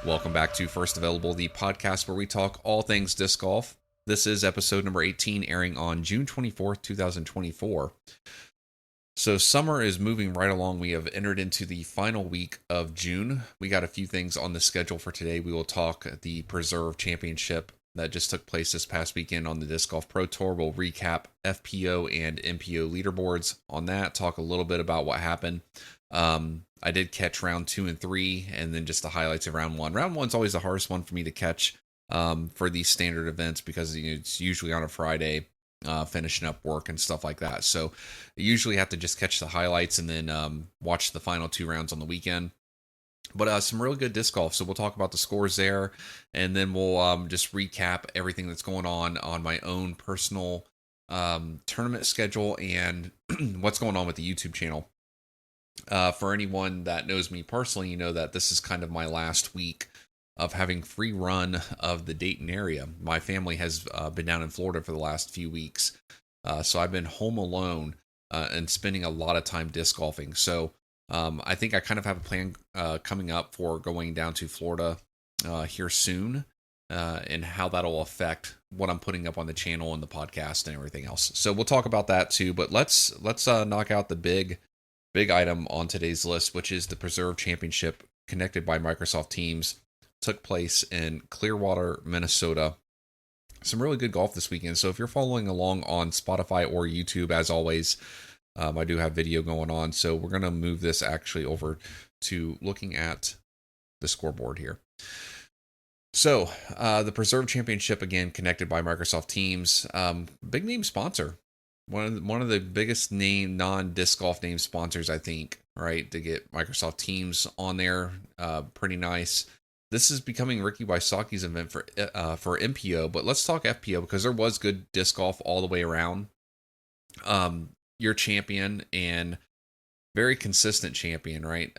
Welcome back to First Available, the podcast where we talk all things disc golf. This is episode number 18, airing on June 24th, 2024. So summer is moving right along. We have entered into the final week of June. We got a few things on the schedule for today. We will talk the Preserve Championship that just took place this past weekend on the Disc Golf Pro Tour. We'll recap FPO and MPO leaderboards on that, talk a little bit about what happened. I did catch round 2 and 3, and then just the highlights of round 1. Round 1's always the hardest one for me to catch for these standard events because it's usually on a Friday, finishing up work and stuff like that. So I usually have to just catch the highlights and then watch the final 2 rounds on the weekend. But some really good disc golf. So we'll talk about the scores there, and then we'll just recap everything that's going on my own personal tournament schedule and what's going on with the YouTube channel. For anyone that knows me personally, you know that this is kind of my last week of having free run of the Dayton area. My family has been down in Florida for the last few weeks. So I've been home alone and spending a lot of time disc golfing. So I think I kind of have a plan coming up for going down to Florida here soon and how that'll affect what I'm putting up on the channel and the podcast and everything else. So we'll talk about that too. But let's knock out the big item on today's list, which is the Preserve Championship connected by Microsoft Teams. Took place in Clearwater, Minnesota. Some really good golf this weekend. So if you're following along on Spotify or YouTube, as always, I do have video going on. So we're going to move this actually over to looking at the scoreboard here. So the Preserve Championship, again, connected by Microsoft Teams. Big name sponsor. One of the biggest non-disc golf name sponsors, I think, right, to get Microsoft Teams on there. Pretty nice. This is becoming Ricky Wysocki's event for MPO, but let's talk FPO because there was good disc golf all the way around. Your champion and very consistent champion, right?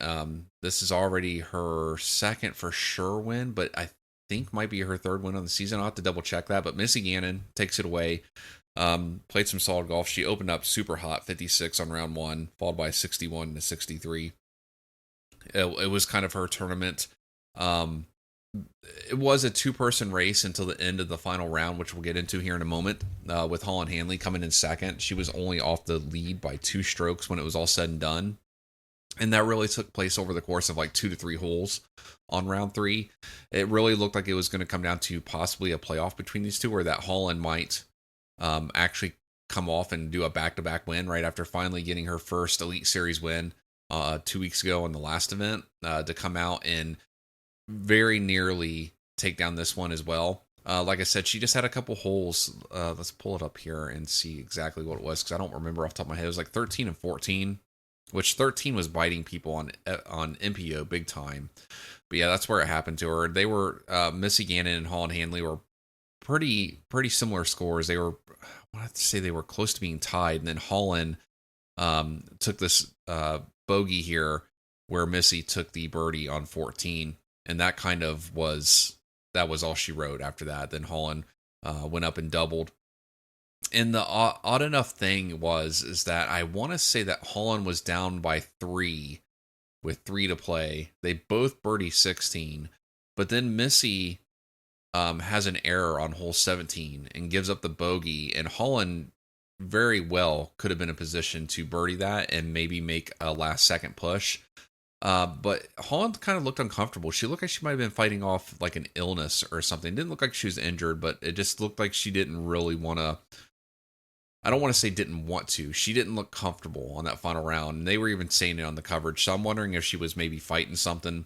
This is already her second for sure win, but I think might be her third win on the season. I'll have to double check that, but Missy Gannon takes it away. Played some solid golf. She opened up super hot, 56 on round 1, followed by 61 to 63. It was kind of her tournament. It was a 2-person race until the end of the final round, which we'll get into here in a moment, with Holland Hanley coming in second. She was only off the lead by 2 strokes when it was all said and done. And that really took place over the course of like 2 to 3 holes on round 3. It really looked like it was going to come down to possibly a playoff between these two, or that Holland might actually come off and do a back-to-back win right after finally getting her first Elite Series win 2 weeks ago in the last event, to come out and very nearly take down this one as well. Like I said, she just had a couple holes. Let's pull it up here and see exactly what it was because I don't remember off the top of my head. It was like 13 and 14, which 13 was biting people on MPO big time. But yeah, that's where it happened to her. They were Missy Gannon and Holland Hanley were pretty similar scores. They were, I have to say, they were close to being tied, and then Holland took this bogey here where Missy took the birdie on 14, and that kind of was all she wrote after that. Then Holland went up and doubled. And the odd enough thing is that I want to say that Holland was down by 3 with 3 to play. They both birdie 16, but then Missy has an error on hole 17 and gives up the bogey, and Holland very well could have been in a position to birdie that and maybe make a last second push. But Holland kind of looked uncomfortable. She looked like she might have been fighting off like an illness or something. It didn't look like she was injured, but it just looked like she didn't really want to. I don't want to say didn't want to. She didn't look comfortable on that final round. And they were even saying it on the coverage. So I'm wondering if she was maybe fighting something.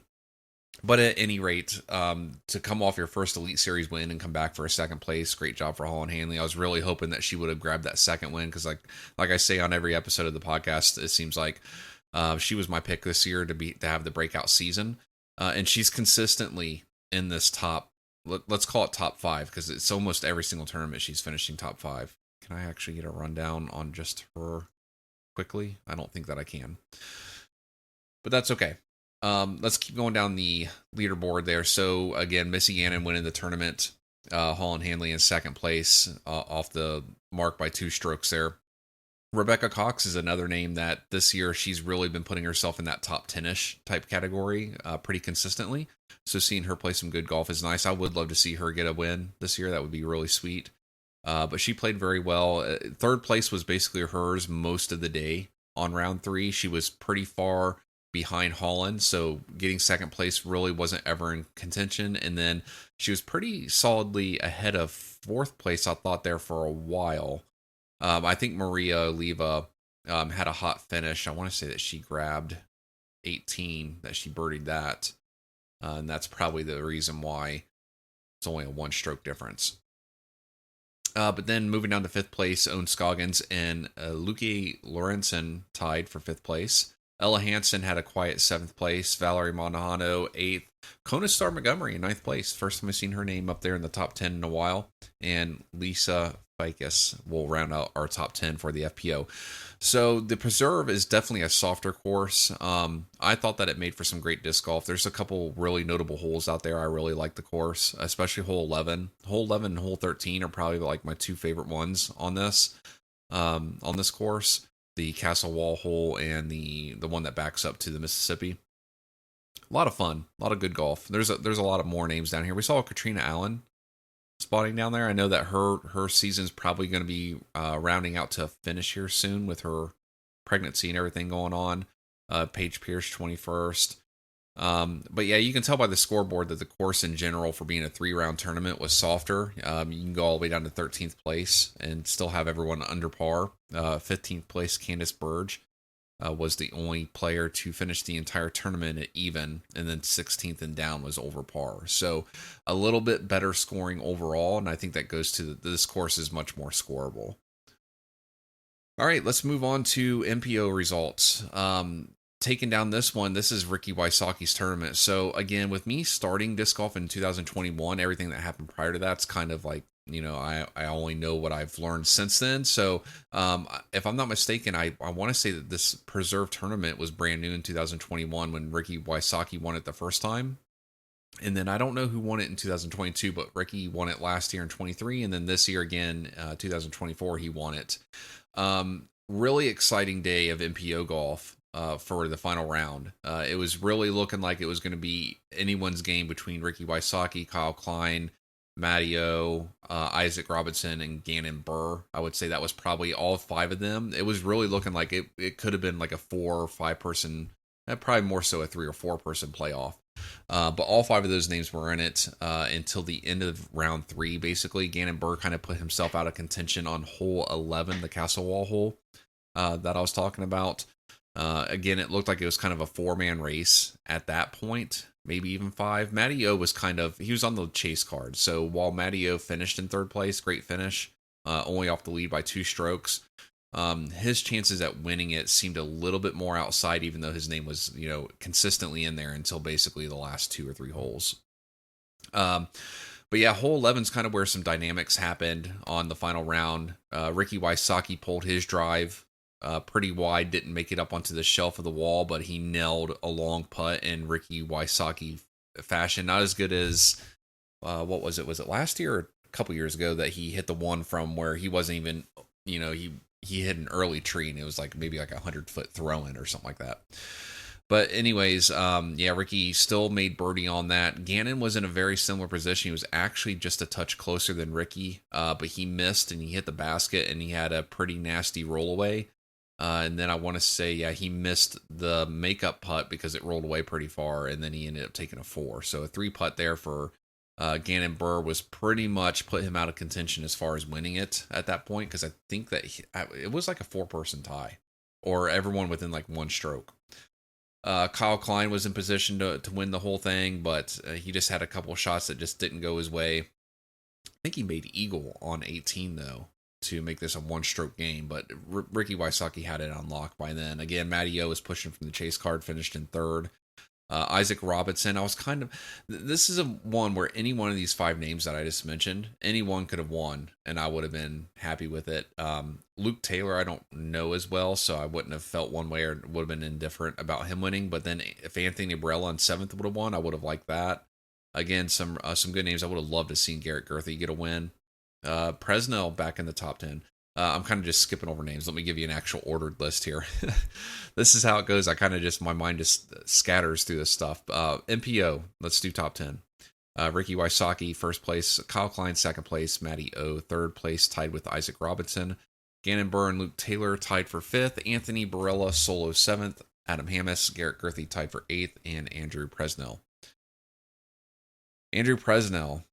But at any rate, to come off your first Elite Series win and come back for a second place, great job for Holland Hanley. I was really hoping that she would have grabbed that second win because, like I say on every episode of the podcast, it seems like she was my pick this year to have the breakout season, and she's consistently in this top. Let's call it top 5 because it's almost every single tournament she's finishing top 5. Can I actually get a rundown on just her quickly? I don't think that I can, but that's okay. Let's keep going down the leaderboard there. So again, Missy Gannon winning the tournament. Holland Hanley in second place, off the mark by 2 strokes there. Rebecca Cox is another name that this year she's really been putting herself in that top 10-ish type category pretty consistently. So seeing her play some good golf is nice. I would love to see her get a win this year. That would be really sweet. But she played very well. Third place was basically hers most of the day on round three. She was pretty far behind Holland, so getting second place really wasn't ever in contention. And then she was pretty solidly ahead of fourth place, I thought, there for a while. I think Maria Oliva had a hot finish. I want to say that she grabbed 18, that she birdied that. And that's probably the reason why it's only a one-stroke difference. But then moving down to fifth place, Owen Scoggins and Luque Lorenzen tied for fifth place. Ella Hansen had a quiet seventh place. Valerie Monahano, eighth. Kona Star Montgomery in ninth place. First time I've seen her name up there in the top 10 in a while. And Lisa Ficus will round out our top 10 for the FPO. So the Preserve is definitely a softer course. I thought that it made for some great disc golf. There's a couple really notable holes out there. I really like the course, especially hole 11. Hole 11 and hole 13 are probably like my two favorite ones on this course. The Castle Wall hole and the one that backs up to the Mississippi. A lot of fun, a lot of good golf. There's a lot of more names down here. We saw Katrina Allen spotting down there. I know that her season's probably going to be rounding out to a finish here soon with her pregnancy and everything going on. Paige Pierce 21st. But yeah, you can tell by the scoreboard that the course in general for being a 3-round tournament was softer. You can go all the way down to 13th place and still have everyone under par. 15th place, Candice Burge was the only player to finish the entire tournament at even, and then 16th and down was over par. So a little bit better scoring overall, and I think that goes to this course is much more scoreable. All right, let's move on to MPO results. Taking down this one, this is Ricky Wysocki's tournament. So again, with me starting disc golf in 2021, everything that happened prior to that's kind of like, I only know what I've learned since then. So if I'm not mistaken, I want to say that this Preserve tournament was brand new in 2021 when Ricky Wysocki won it the first time. And then I don't know who won it in 2022, but Ricky won it last year in 23. And then this year again, 2024, he won it. Really exciting day of MPO golf. For the final round. It was really looking like it was going to be anyone's game between Ricky Wysocki, Kyle Klein, Matteo, Isaac Robinson, and Gannon Burr. I would say that was probably all five of them. It was really looking like it could have been like a 4 or 5 person, probably more so a 3 or 4 person playoff. But all five of those names were in it until the end of round 3. Basically, Gannon Burr kind of put himself out of contention on hole 11, the Castle Wall hole that I was talking about. Again, it looked like it was kind of a 4-man race at that point, maybe even 5. Matty O was he was on the chase card. So while Matty O finished in third place, great finish, only off the lead by 2 strokes, his chances at winning it seemed a little bit more outside, even though his name was, consistently in there until basically the last 2 or 3 holes. But yeah, hole 11 is kind of where some dynamics happened on the final round. Ricky Wysocki pulled his drive pretty wide, didn't make it up onto the shelf of the wall, but he nailed a long putt in Ricky Wysocki fashion. Not as good as, what was it? Was it last year or a couple years ago that he hit the one from where he wasn't even, he hit an early tree and it was like maybe like a 100-foot throw-in or something like that. But anyways, Ricky still made birdie on that. Gannon was in a very similar position. He was actually just a touch closer than Ricky, but he missed and he hit the basket and he had a pretty nasty rollaway. And then I want to say, he missed the makeup putt because it rolled away pretty far, and then he ended up taking a 4. So a 3 putt there for Gannon Burr was pretty much put him out of contention as far as winning it at that point, because I think that it was like a 4-person tie, or everyone within like 1 stroke. Kyle Klein was in position to win the whole thing, but he just had a couple shots that just didn't go his way. I think he made eagle on 18 though, to make this a 1-stroke game, but Ricky Wysocki had it on lock by then. Again, Matty O was pushing from the chase card, finished in 3rd. Isaac Robinson, this is a one where any one of these 5 names that I just mentioned, anyone could have won, and I would have been happy with it. Luke Taylor, I don't know as well, so I wouldn't have felt one way or would have been indifferent about him winning, but then if Anthony Barella in 7th would have won, I would have liked that. Again, some good names. I would have loved to see Garrett Gurthey get a win. Presnell back in the top 10. I'm kind of just skipping over names. Let me give you an actual ordered list here. This is how it goes. My mind just scatters through this stuff. MPO, let's do top 10. Ricky Wysocki, first place. Kyle Klein, second place. Matty O, third place, tied with Isaac Robinson. Gannon Burr and Luke Taylor tied for fifth. Anthony Barella, solo seventh. Adam Hammis, Garrett Gurthie tied for eighth. And Andrew Presnell. Andrew Presnell,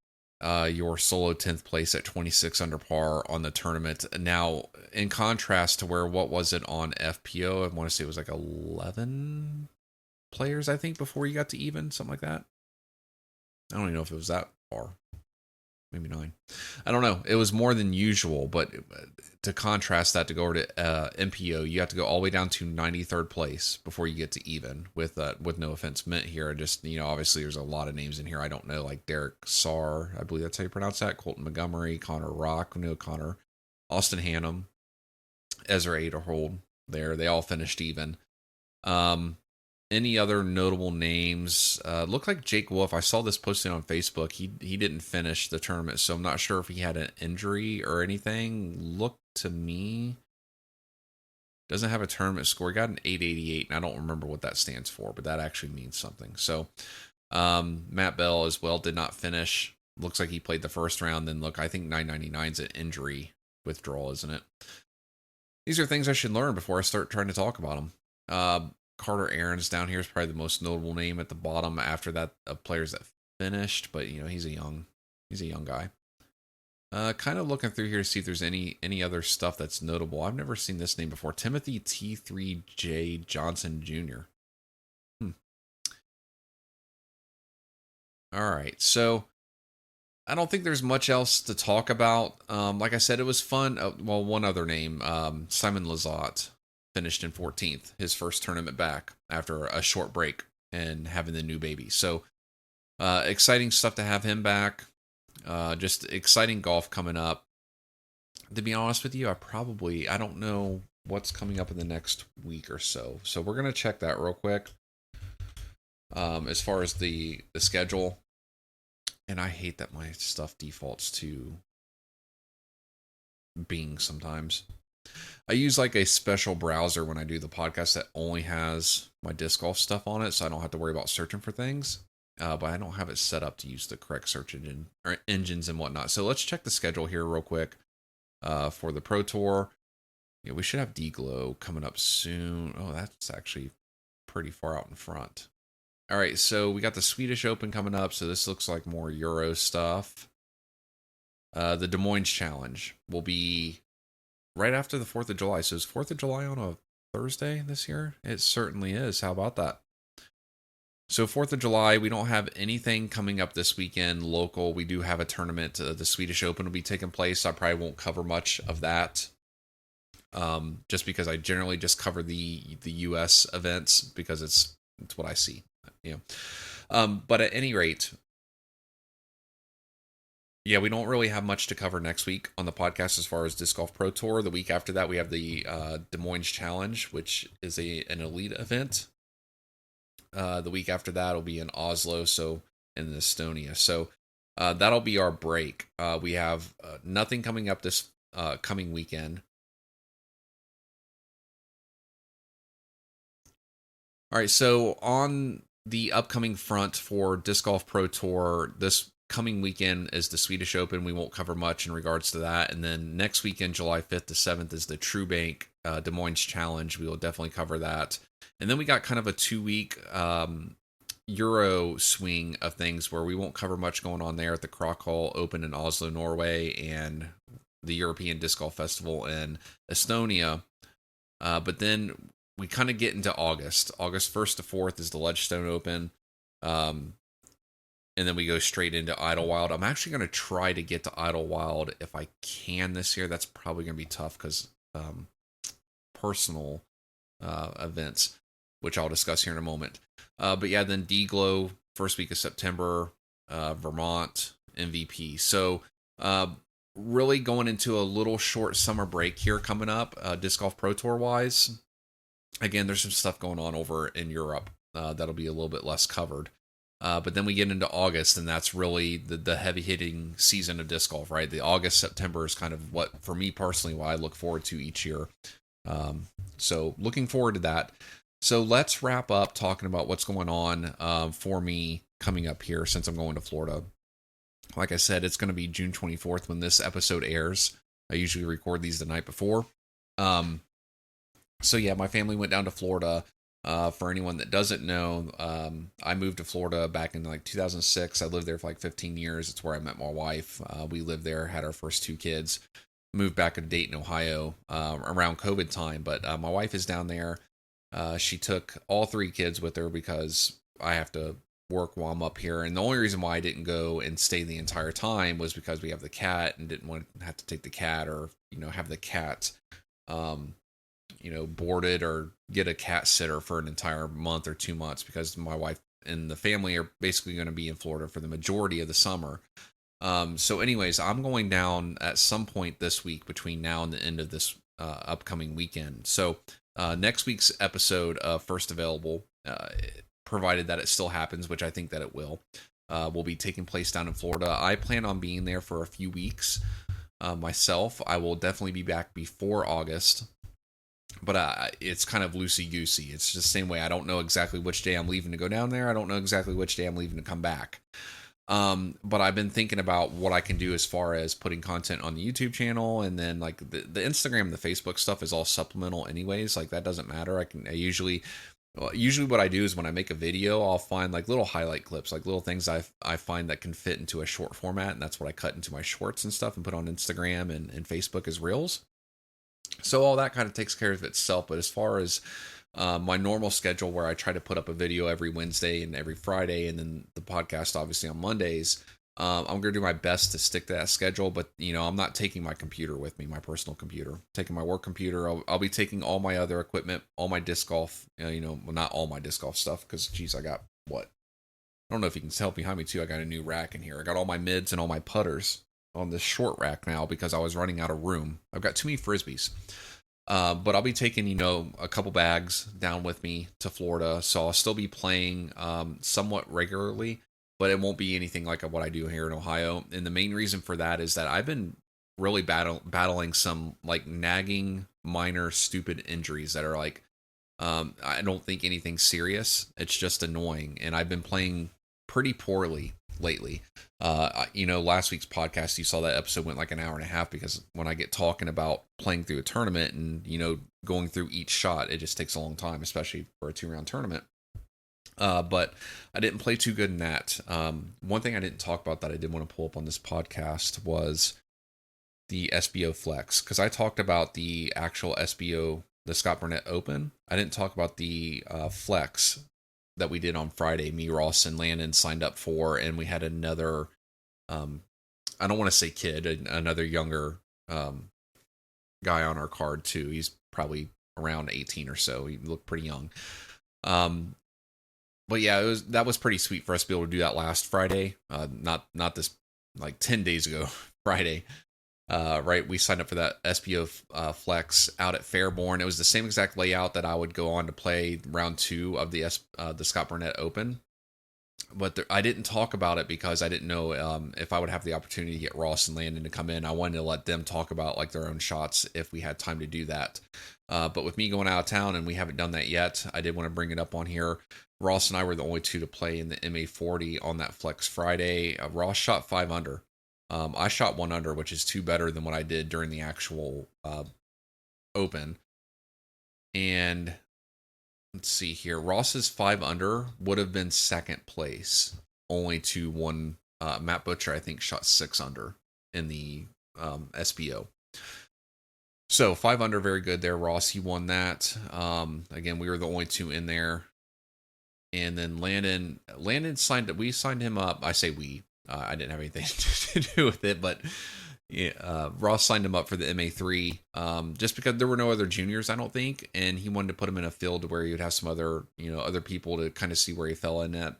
your solo 10th place at 26 under par on the tournament. Now, in contrast to what was it on FPO? I want to say it was like 11 players, I think, before you got to even, something like that. I don't even know if it was that far. Maybe 9. I don't know. It was more than usual, but to contrast that, to go over to MPO, you have to go all the way down to 93rd place before you get to even, with no offense meant here. Just, obviously there's a lot of names in here I don't know, like Derek Sarr, I believe that's how you pronounce that, Colton Montgomery, Connor Rock, Connor, Austin Hannum, Ezra Aderhold there. They all finished even. Any other notable names? Looked like Jake Wolf. I saw this posted on Facebook. He didn't finish the tournament, so I'm not sure if he had an injury or anything. Looked to me, doesn't have a tournament score. He got an 888, and I don't remember what that stands for, but that actually means something. So Matt Bell as well did not finish. Looks like he played the first round. Then look, I think 999 is an injury withdrawal, isn't it? These are things I should learn before I start trying to talk about them. Carter Aarons down here is probably the most notable name at the bottom after that of players that finished, but he's a young guy. Kind of looking through here to see if there's any other stuff that's notable. I've never seen this name before. Timothy T3J Johnson Jr. All right, so I don't think there's much else to talk about. Like I said, it was fun. One other name, Simon Lizotte, finished in 14th, his first tournament back after a short break and having the new baby. So exciting stuff to have him back. Just exciting golf coming up. To be honest with you, I don't know what's coming up in the next week or so. So we're going to check that real quick. As far as the schedule. And I hate that my stuff defaults to Bing sometimes. I use like a special browser when I do the podcast that only has my disc golf stuff on it, so I don't have to worry about searching for things. But I don't have it set up to use the correct search engine or engines and whatnot. So let's check the schedule here real quick for the Pro Tour. We should have D-Glow coming up soon. Oh, that's actually pretty far out in front. All right, so we got the Swedish Open coming up, so this looks like more Euro stuff. The Des Moines Challenge will be right after the 4th of July. So is 4th of July on a Thursday this year? It certainly is. How about that? So 4th of July, we don't have anything coming up this weekend local. We do have a tournament. The Swedish Open will be taking place. I probably won't cover much of that. Just because I generally just cover the U.S. events because it's what I see. But at any rate, we don't really have much to cover next week on the podcast as far as Disc Golf Pro Tour. The week after that, we have the Des Moines Challenge, which is an elite event. The week after that will be in Oslo, so in Estonia. So that'll be our break. We have nothing coming up this coming weekend. All right, so on the upcoming front for Disc Golf Pro Tour, this coming weekend is the Swedish Open. We won't cover much in regards to that. And then next weekend, July 5th to 7th, is the TrueBank Des Moines Challenge. We will definitely cover that. And then we got kind of a 2-week Euro swing of things where we won't cover much going on there at the Krokal Open in Oslo, Norway, and the European Disc Golf Festival in Estonia. But then we kind of get into August. August 1st to 4th is the Ledgestone Open. And then we go straight into Idlewild. I'm actually going to try to get to Idlewild if I can this year. That's probably going to be tough because personal events, which I'll discuss here in a moment. But yeah, then D-Glow, first week of September, Vermont, MVP. So really going into a little short summer break here coming up, Disc Golf Pro Tour wise. Again, there's some stuff going on over in Europe that'll be a little bit less covered. But then we get into August, and that's really the heavy hitting season of disc golf, right? The August, September is kind of what, for me personally, what I look forward to each year. So looking forward to that. So let's wrap up talking about what's going on for me coming up here since I'm going to Florida. Like I said, it's going to be June 24th when this episode airs. I usually record these the night before. So yeah, my family went down to Florida. For anyone that doesn't know, I moved to Florida back in like 2006. I lived there for like 15 years. It's where I met my wife. We lived there, had our first 2 kids, moved back to Dayton, Ohio around COVID time. But my wife is down there. She took all 3 kids with her because I have to work while I'm up here. And the only reason why I didn't go and stay the entire time was because we have the cat and didn't want to have to take the cat or, have the cat boarded or get a cat sitter for an entire month or 2 months, because my wife and the family are basically going to be in Florida for the majority of the summer. So anyways, I'm going down at some point this week between now and the end of this upcoming weekend. So next week's episode of First Available, provided that it still happens, which I think that it will be taking place down in Florida. I plan on being there for a few weeks myself. I will definitely be back before August. But it's kind of loosey-goosey. It's just the same way. I don't know exactly which day I'm leaving to go down there. I don't know exactly which day I'm leaving to come back. But I've been thinking about what I can do as far as putting content on the YouTube channel, and then like the Instagram and the Facebook stuff is all supplemental anyways. Like that doesn't matter. I usually what I do is when I make a video, I'll find like little highlight clips, like little things I find that can fit into a short format, and that's what I cut into my shorts and stuff and put on Instagram and Facebook as reels. So all that kind of takes care of itself. But as far as my normal schedule, where I try to put up a video every Wednesday and every Friday, and then the podcast obviously on Mondays, I'm going to do my best to stick to that schedule. But, I'm not taking my computer with me, my personal computer. I'm taking my work computer. I'll be taking all my other equipment, all my disc golf, well, not all my disc golf stuff, because, geez, I got what? I don't know if you can tell behind me, too. I got a new rack in here. I got all my mids and all my putters on this short rack now because I was running out of room. I've got too many Frisbees. But I'll be taking, a couple bags down with me to Florida. So I'll still be playing somewhat regularly, but it won't be anything like what I do here in Ohio. And the main reason for that is that I've been really battling some like nagging, minor, stupid injuries that are like, I don't think anything serious. It's just annoying. And I've been playing pretty poorly lately. Last week's podcast, you saw that episode went like an hour and a half, because when I get talking about playing through a tournament and, going through each shot, it just takes a long time, especially for a 2-round tournament. But I didn't play too good in that. One thing I didn't talk about that I did want to pull up on this podcast was the SBO Flex, because I talked about the actual SBO, the Scott Burnett Open. I didn't talk about the Flex that we did on Friday. Me, Ross, and Landon signed up for, and we had another, I don't want to say kid, another younger guy on our card too. He's probably around 18 or so. He looked pretty young. But yeah, that was pretty sweet for us to be able to do that last Friday. Not this, like 10 days ago, Friday. Right, we signed up for that SPO Flex out at Fairborn. It was the same exact layout that I would go on to play round 2 of the Scott Burnett Open. But I didn't talk about it because I didn't know if I would have the opportunity to get Ross and Landon to come in. I wanted to let them talk about like their own shots if we had time to do that. But with me going out of town and we haven't done that yet, I did want to bring it up on here. Ross and I were the only 2 to play in the MA40 on that Flex Friday. Ross shot 5 under. I shot 1 under, which is 2 better than what I did during the actual Open. And let's see here. Ross's 5 under would have been second place, only to one. Matt Butcher, I think, shot 6 under in the SBO. So 5 under, very good there. Ross, he won that. Again, we were the only 2 in there. And then Landon signed. We signed him up. I say we. I didn't have anything to do with it, but yeah, Ross signed him up for the MA3 just because there were no other juniors, I don't think, and he wanted to put him in a field where he would have some other people to kind of see where he fell in at.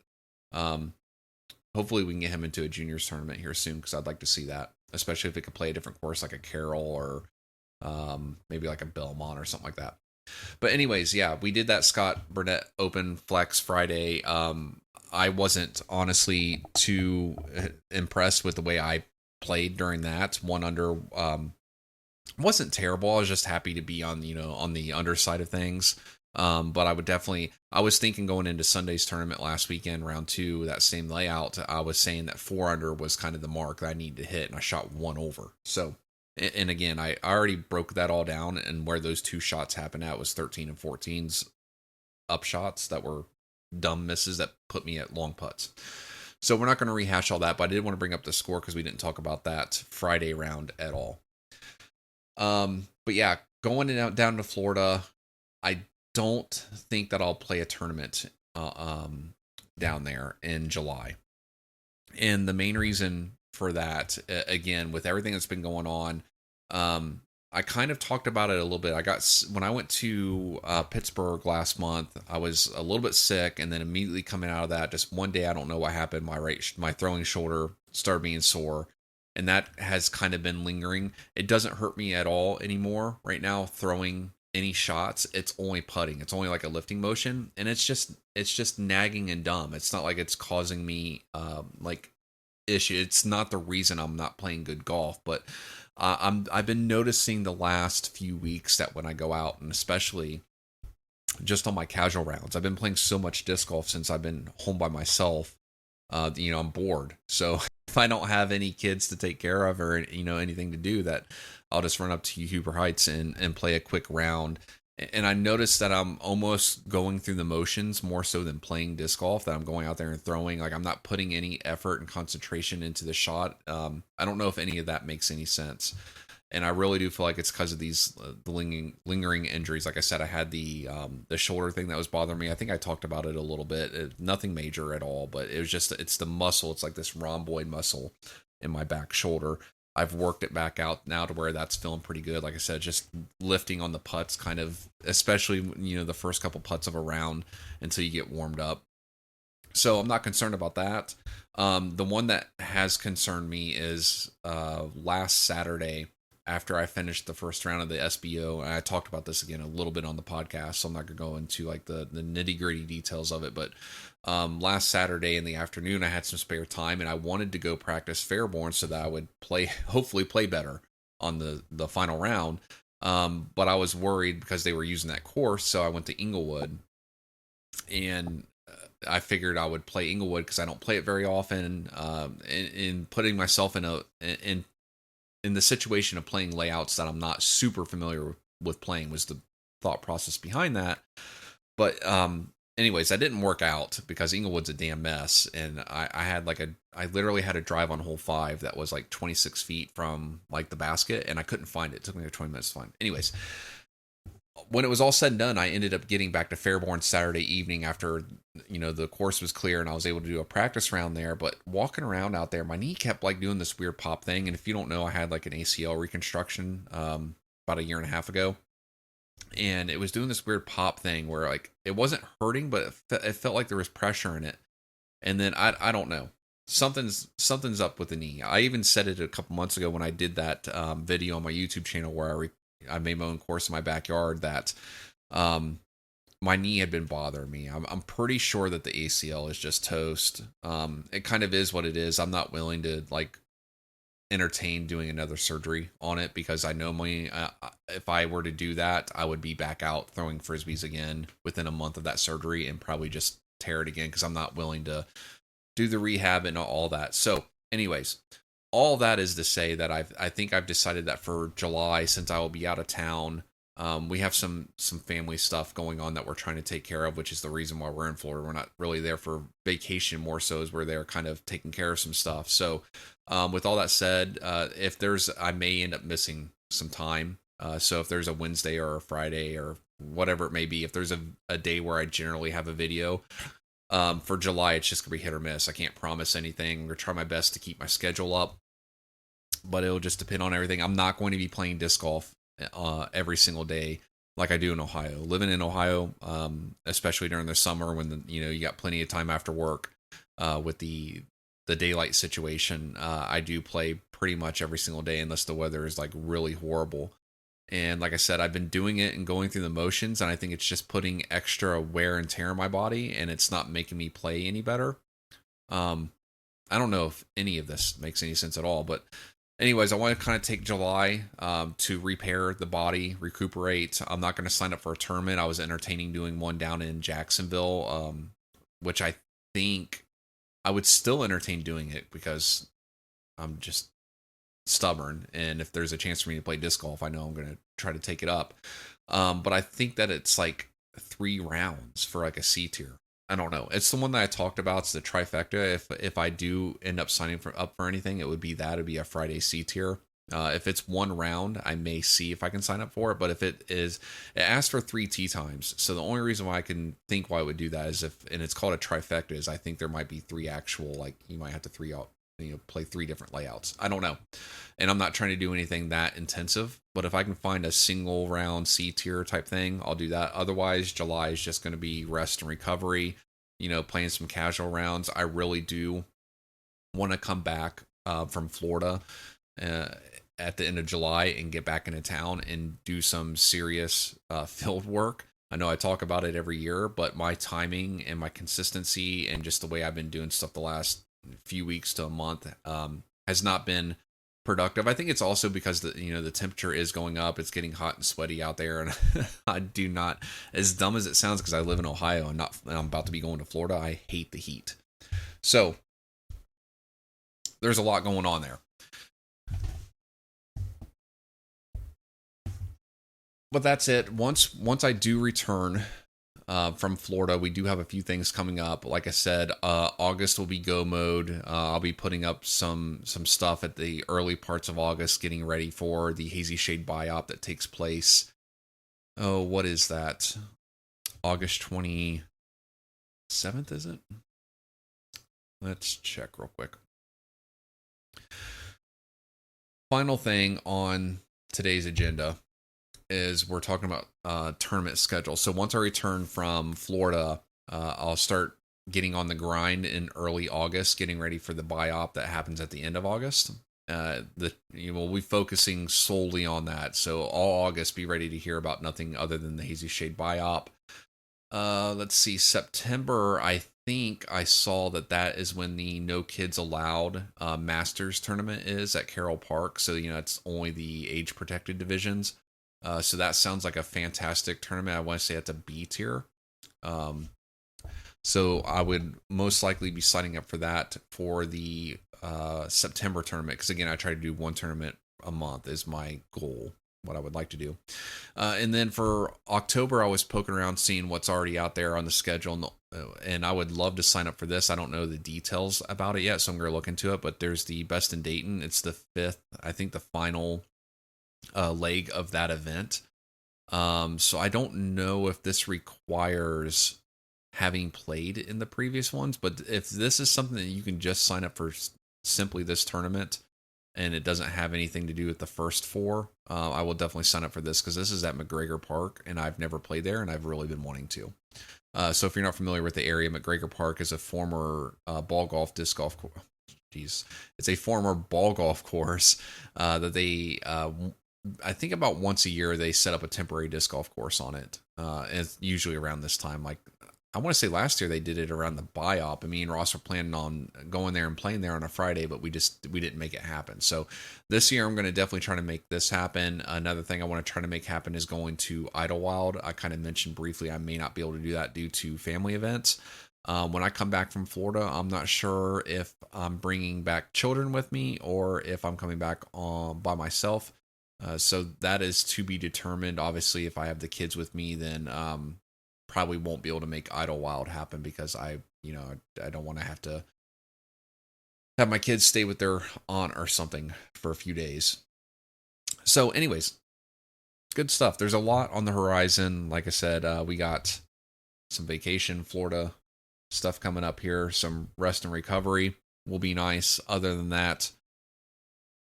Hopefully we can get him into a juniors tournament here soon, because I'd like to see that, especially if it could play a different course like a Carroll or maybe like a Belmont or something like that. But anyways, yeah, we did that Scott Burnett Open Flex Friday. I wasn't honestly too impressed with the way I played during that. One under wasn't terrible. I was just happy to be on, on the underside of things. But I was thinking going into Sunday's tournament last weekend, round two, that same layout, I was saying that 4 under was kind of the mark that I needed to hit, and I shot one over. So, and again, I already broke that all down, and where those two shots happened at was 13 and 14's up shots that were dumb misses that put me at long putts. So we're not going to rehash all that, but I did want to bring up the score because we didn't talk about that Friday round at all. But yeah, going down to Florida, I don't think that I'll play a tournament down there in July. And the main reason for that, again, with everything that's been going on, I kind of talked about it a little bit. When I went to Pittsburgh last month, I was a little bit sick, and then immediately coming out of that, just one day, I don't know what happened. My throwing shoulder started being sore, and that has kind of been lingering. It doesn't hurt me at all anymore right now throwing any shots. It's only putting. It's only like a lifting motion, and it's just nagging and dumb. It's not like it's causing me like issue. It's not the reason I'm not playing good golf, but I've been noticing the last few weeks that when I go out, and especially just on my casual rounds, I've been playing so much disc golf since I've been home by myself. I'm bored. So if I don't have any kids to take care of or, anything to do, that I'll just run up to Huber Heights and play a quick round. And I noticed that I'm almost going through the motions more so than playing disc golf, that I'm going out there and throwing. Like, I'm not putting any effort and concentration into the shot. I don't know if any of that makes any sense. And I really do feel like it's because of these the lingering injuries. Like I said, I had the shoulder thing that was bothering me. I think I talked about it a little bit. Nothing major at all, but it's the muscle. It's like this rhomboid muscle in my back shoulder. I've worked it back out now to where that's feeling pretty good. Like I said, just lifting on the putts, kind of, especially the first couple putts of a round until you get warmed up. So I'm not concerned about that. The one that has concerned me is last Saturday, after I finished the first round of the SBO, and I talked about this again a little bit on the podcast, so I'm not going to go into like the nitty gritty details of it, but last Saturday in the afternoon, I had some spare time, and I wanted to go practice Fairborn so that I would hopefully play better on the final round. But I was worried because they were using that course, so I went to Inglewood, and I figured I would play Inglewood because I don't play it very often. In putting myself in the situation of playing layouts that I'm not super familiar with playing was the thought process behind that. But anyways, that didn't work out because Inglewood's a damn mess, and I literally had a drive on hole 5 that was like 26 feet from like the basket, and I couldn't find it. It took me like 20 minutes to find it. Anyways, when it was all said and done, I ended up getting back to Fairborn Saturday evening after, the course was clear and I was able to do a practice round there. But walking around out there, my knee kept like doing this weird pop thing. And if you don't know, I had like an ACL reconstruction about a year and a half ago. And it was doing this weird pop thing where like it wasn't hurting, but it felt like there was pressure in it. And then I don't know. Something's up with the knee. I even said it a couple months ago when I did that video on my YouTube channel where I made my own course in my backyard, that my knee had been bothering me. I'm pretty sure that the ACL is just toast. It kind of is what it is. I'm not willing to like entertain doing another surgery on it because I know if I were to do that, I would be back out throwing frisbees again within a month of that surgery and probably just tear it again because I'm not willing to do the rehab and all that. So anyways, all that is to say that I think I've decided that for July, since I will be out of town, we have some family stuff going on that we're trying to take care of, which is the reason why we're in Florida. We're not really there for vacation, more so as we're there kind of taking care of some stuff. So with all that said, I may end up missing some time. So if there's a Wednesday or a Friday or whatever it may be, if there's a day where I generally have a video, for July, it's just going to be hit or miss. I can't promise anything. I'm going to try my best to keep my schedule up, but it'll just depend on everything. I'm not going to be playing disc golf every single day like I do in Ohio. Living in Ohio, especially during the summer when you got plenty of time after work with the daylight situation, I do play pretty much every single day unless the weather is like really horrible. And like I said, I've been doing it and going through the motions, and I think it's just putting extra wear and tear in my body, and it's not making me play any better. Um, I don't know if any of this makes any sense at all, but anyways, I want to kind of take July to repair the body, recuperate. I'm not going to sign up for a tournament. I was entertaining doing one down in Jacksonville, which I think I would still entertain doing it because I'm just stubborn. And if there's a chance for me to play disc golf, I know I'm going to try to take it up. But I think that it's like 3 rounds for like a C tier. I don't know. It's the one that I talked about. It's the trifecta. If I do end up signing up for anything, it would be that. It'd be a Friday C tier. If it's 1 round, I may see if I can sign up for it. But if it asks for 3 tee times. So the only reason why I can think why it would do that is and it's called a trifecta, is I think there might be 3 actual, like you might have to play 3 different layouts. I don't know. And I'm not trying to do anything that intensive, but if I can find a single round C tier type thing, I'll do that. Otherwise, July is just going to be rest and recovery, playing some casual rounds. I really do want to come back from Florida at the end of July and get back into town and do some serious field work. I know I talk about it every year, but my timing and my consistency and just the way I've been doing stuff the last few weeks to a month has not been productive. I think it's also because the temperature is going up. It's getting hot and sweaty out there, and I do not, as dumb as it sounds, because I live in Ohio and I'm about to be going to Florida, I hate the heat. So there's a lot going on there. But that's it. Once I do return from Florida, we do have a few things coming up. Like I said, August will be go mode. I'll be putting up some stuff at the early parts of August, getting ready for the Hazy Shade Biop that takes place. Oh, what is that? August 27th, is it? Let's check real quick. Final thing on today's agenda is we're talking about tournament schedule. So once I return from Florida, I'll start getting on the grind in early August, getting ready for the biop that happens at the end of August. We'll be focusing solely on that. So all August, be ready to hear about nothing other than the Hazy Shade biop. Let's see, September, I think I saw that is when the No Kids Allowed Masters tournament is at Carroll Park. So, it's only the age protected divisions. So that sounds like a fantastic tournament. I want to say it's a B tier. So I would most likely be signing up for that for the September tournament. Because again, I try to do 1 tournament a month is my goal, what I would like to do. And then for October, I was poking around seeing what's already out there on the schedule. And I would love to sign up for this. I don't know the details about it yet, so I'm going to look into it. But there's the Best in Dayton. It's the 5th, I think the final leg of that event. So I don't know if this requires having played in the previous ones, but if this is something that you can just sign up for simply this tournament and it doesn't have anything to do with the first 4, I will definitely sign up for this because this is at McGregor Park and I've never played there and I've really been wanting to. So if you're not familiar with the area, McGregor Park is a former disc golf course. It's a former ball golf course that they I think about once a year they set up a temporary disc golf course on it. And it's usually around this time. Like I want to say last year they did it around the biop. Me and Ross were planning on going there and playing there on a Friday, but we didn't make it happen. So this year I'm going to definitely try to make this happen. Another thing I want to try to make happen is going to Idlewild. I kind of mentioned briefly I may not be able to do that due to family events. When I come back from Florida, I'm not sure if I'm bringing back children with me or if I'm coming back by myself. So that is to be determined. Obviously, if I have the kids with me, then probably won't be able to make Idlewild happen because I don't want to have my kids stay with their aunt or something for a few days. So anyways, good stuff. There's a lot on the horizon. Like I said, we got some vacation Florida stuff coming up here. Some rest and recovery will be nice. Other than that,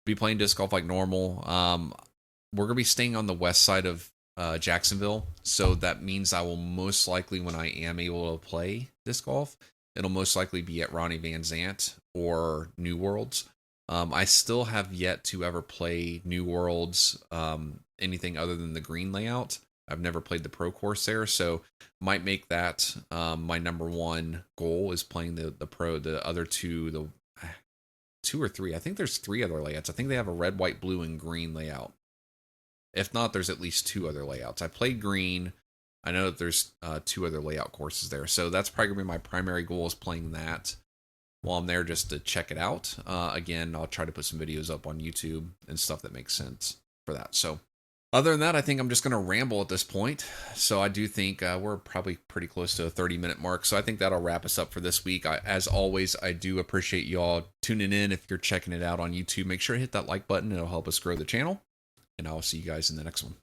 be playing disc golf like normal. We're going to be staying on the west side of Jacksonville, so that means I will most likely, when I am able to play disc golf, it'll most likely be at Ronnie Van Zant or New Worlds. I still have yet to ever play New Worlds, anything other than the green layout. I've never played the Pro Corsair, so might make that my number one goal is playing the Pro. The other two, the two or three. I think there's three other layouts. I think they have a red, white, blue, and green layout. If not, there's at least two other layouts. I played green. I know that there's two other layout courses there. So that's probably going to be my primary goal is playing that while I'm there just to check it out. Again, I'll try to put some videos up on YouTube and stuff that makes sense for that. So other than that, I think I'm just going to ramble at this point. So I do think we're probably pretty close to a 30-minute mark. So I think that'll wrap us up for this week. As always, I do appreciate y'all tuning in. If you're checking it out on YouTube, make sure to hit that like button. It'll help us grow the channel. And I'll see you guys in the next one.